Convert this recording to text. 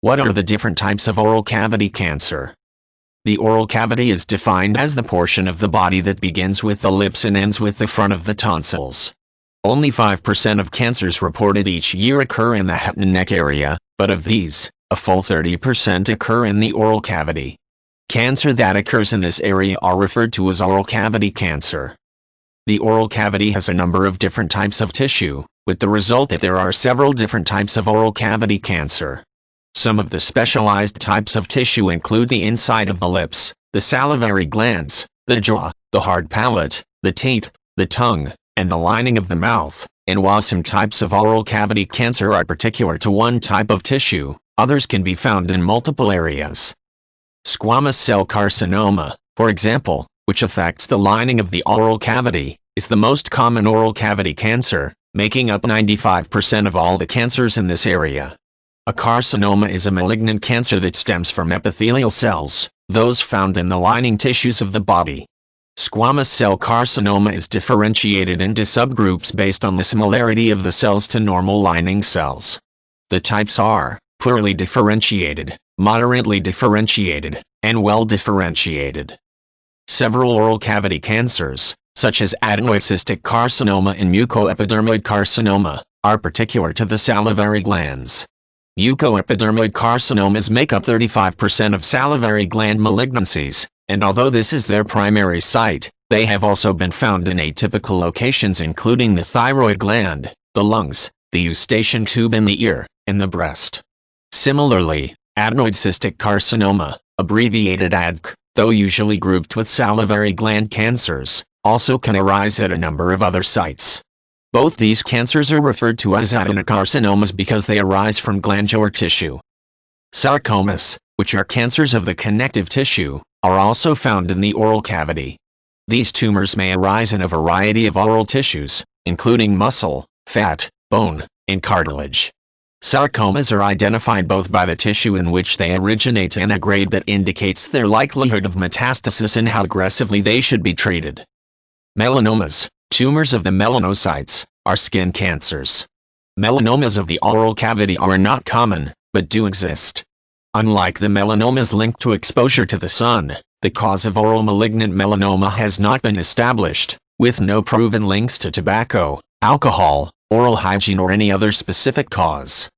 What are the different types of oral cavity cancer? The oral cavity is defined as the portion of the body that begins with the lips and ends with the front of the tonsils. Only 5% of cancers reported each year occur in the head and neck area, but of these, a full 30% occur in the oral cavity. Cancer that occurs in this area are referred to as oral cavity cancer. The oral cavity has a number of different types of tissue, with the result that there are several different types of oral cavity cancer. Some of the specialized types of tissue include the inside of the lips, the salivary glands, the jaw, the hard palate, the teeth, the tongue, and the lining of the mouth. And while some types of oral cavity cancer are particular to one type of tissue, others can be found in multiple areas. Squamous cell carcinoma, for example, which affects the lining of the oral cavity, is the most common oral cavity cancer, making up 95% of all the cancers in this area. A carcinoma is a malignant cancer that stems from epithelial cells, those found in the lining tissues of the body. Squamous cell carcinoma is differentiated into subgroups based on the similarity of the cells to normal lining cells. The types are poorly differentiated, moderately differentiated, and well differentiated. Several oral cavity cancers, such as adenoid cystic carcinoma and mucoepidermoid carcinoma, are particular to the salivary glands. Mucoepidermoid carcinomas make up 35% of salivary gland malignancies, and although this is their primary site, they have also been found in atypical locations including the thyroid gland, the lungs, the eustachian tube in the ear, and the breast. Similarly, adenoid cystic carcinoma, abbreviated ADC, though usually grouped with salivary gland cancers, also can arise at a number of other sites. Both these cancers are referred to as adenocarcinomas because they arise from glandular tissue. Sarcomas, which are cancers of the connective tissue, are also found in the oral cavity. These tumors may arise in a variety of oral tissues, including muscle, fat, bone, and cartilage. Sarcomas are identified both by the tissue in which they originate and a grade that indicates their likelihood of metastasis and how aggressively they should be treated. Melanomas, tumors of the melanocytes, are skin cancers. Melanomas of the oral cavity are not common, but do exist. Unlike the melanomas linked to exposure to the sun, the cause of oral malignant melanoma has not been established, with no proven links to tobacco, alcohol, oral hygiene or any other specific cause.